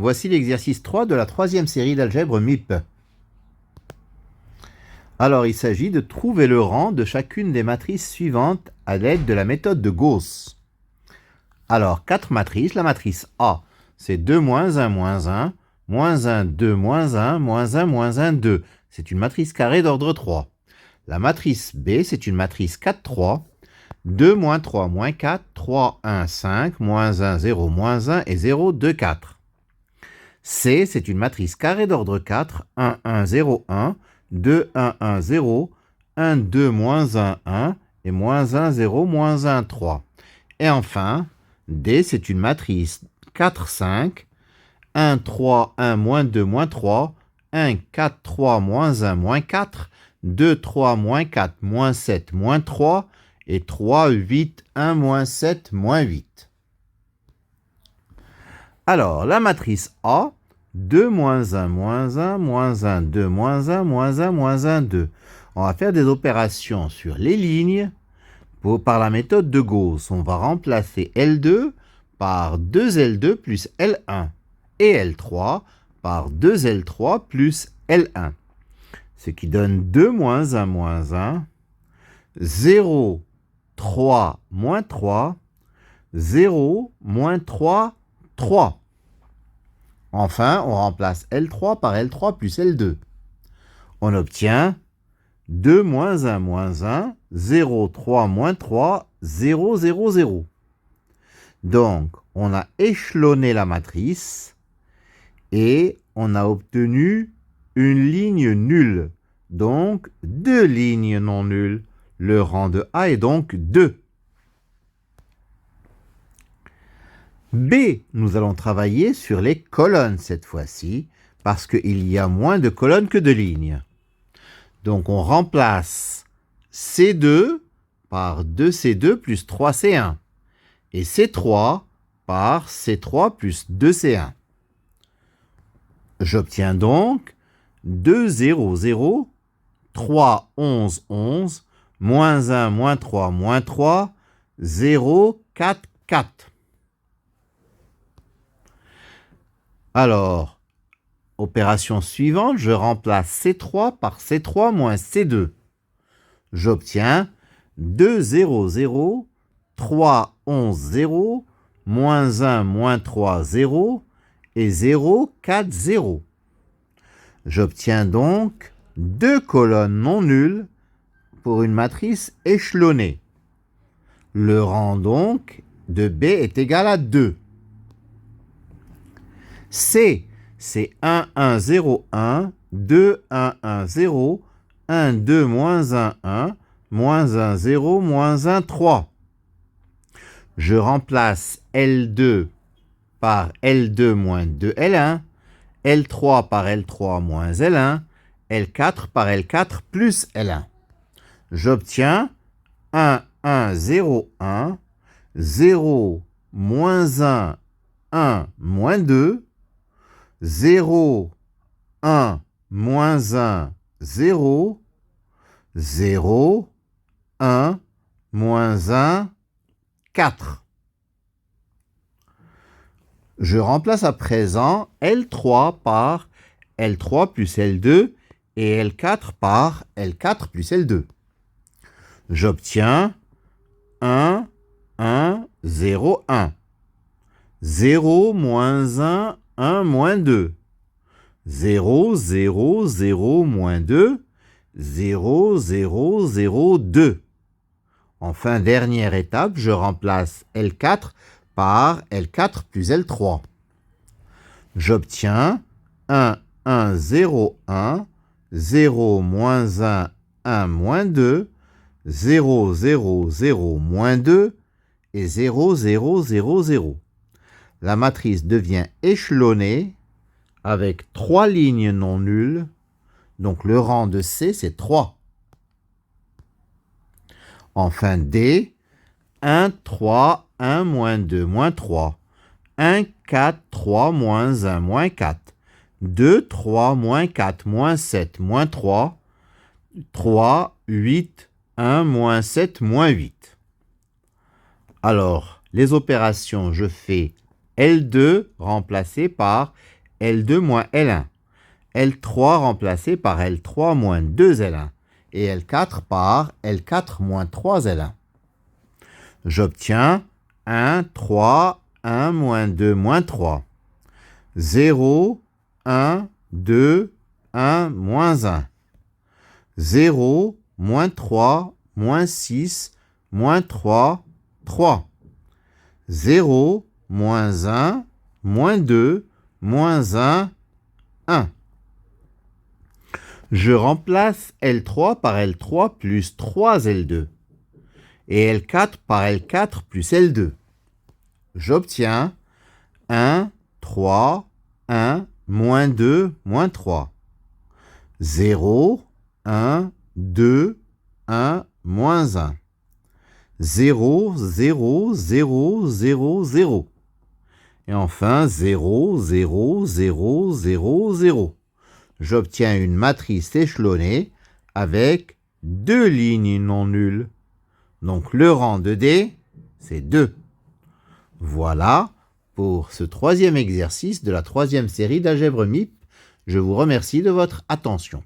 Voici l'exercice 3 de la troisième série d'algèbre MIP. Alors, il s'agit de trouver le rang de chacune des matrices suivantes à l'aide de la méthode de Gauss. Alors, 4 matrices. La matrice A, c'est 2, moins 1, moins 1, moins 1, 2, moins 1, moins 1, moins 1, 2. C'est une matrice carrée d'ordre 3. La matrice B, c'est une matrice 4, 3. 2, moins 3, moins 4, 3, 1, 5, moins 1, 0, moins 1 et 0, 2, 4. C, c'est une matrice carrée d'ordre 4, 1, 1, 0, 1, 2, 1, 1, 0, 1, 2, moins 1, 1, et moins 1, 0, moins 1, 3. Et enfin, D, c'est une matrice 4, 5, 1, 3, 1, moins 2, moins 3, 1, 4, 3, moins 1, moins 4, 2, 3, moins 4, moins 7, moins 3, et 3, 8, 1, moins 7, moins 8. Alors, la matrice A, 2, moins 1, moins 1, moins 1, 2, moins 1, moins 1, moins 1, 2. On va faire des opérations sur les lignes par la méthode de Gauss. On va remplacer L2 par 2L2 plus L1 et L3 par 2L3 plus L1. Ce qui donne 2 moins 1 moins 1, 0, 3, moins 3, 0, moins 3, 3. Enfin, on remplace L3 par L3 plus L2. On obtient 2 moins 1 moins 1, 0, 3 moins 3, 0, 0, 0. Donc, on a échelonné la matrice et on a obtenu une ligne nulle. Donc, 2 lignes non nulles. Le rang de A est donc 2. B, nous allons travailler sur les colonnes cette fois-ci, parce qu'il y a moins de colonnes que de lignes. Donc on remplace C2 par 2C2 plus 3C1, et C3 par C3 plus 2C1. J'obtiens donc 2, 0, 0, 3, 11, 11, moins 1, moins 3, moins 3, 0, 4, 4. Alors, opération suivante, je remplace C3 par C3 moins C2. J'obtiens 2, 0, 0, 3, 11, 0, moins 1, moins 3, 0, et 0, 4, 0. J'obtiens donc 2 colonnes non nulles pour une matrice échelonnée. Le rang donc de B est égal à 2. C, c'est 1, 1, 0, 1, 2, 1, 1, 0, 1, 2, moins 1, 1, moins 1, 0, moins 1, 3. Je remplace L2 par L2 moins 2L1, L3 par L3 moins L1, L4 par L4 plus L1. J'obtiens 1, 1, 0, 1, 0, moins 1, 1, moins 2, 0, 1, moins 1, 0, 0, 1, moins 1, 4. Je remplace à présent L3 par L3 plus L2 et L4 par L4 plus L2. J'obtiens 1, 1, 0, 1. 0, moins 1, 1, moins 2. 0, 0, 0, moins 2. 0, 0, 0, 2. Enfin, dernière étape, je remplace L4 par L4 plus L3. J'obtiens 1, 1, 0, 1, 0, moins 1, 1, moins 2, 0, 0, 0, moins 2 et 0, 0, 0, 0. La matrice devient échelonnée avec 3 lignes non nulles. Donc le rang de C, c'est 3. Enfin D, 1, 3, 1, moins 2, moins 3. 1, 4, 3, moins 1, moins 4. 2, 3, moins 4, moins 7, moins 3. 3, 8, 1, moins 7, moins 8. Alors, les opérations, je fais L2 remplacé par L2 moins L1. L3 remplacé par L3 moins 2L1. Et L4 par L4 moins 3L1. J'obtiens 1, 3, 1, moins 2, moins 3. 0, 1, 2, 1, moins 1. 0, moins 3, moins 6, moins 3, 3. 0, moins 1, moins 2, moins 1, 1. Je remplace L3 par L3 plus 3L2 et L4 par L4 plus L2. J'obtiens 1, 3, 1, moins 2, moins 3. 0, 1, 2, 1, moins 1. 0, 0, 0, 0, 0. Et enfin 0, 0, 0, 0, 0. J'obtiens une matrice échelonnée avec 2 lignes non nulles. Donc le rang de D, c'est 2. Voilà pour ce troisième exercice de la troisième série d'algèbre MIP. Je vous remercie de votre attention.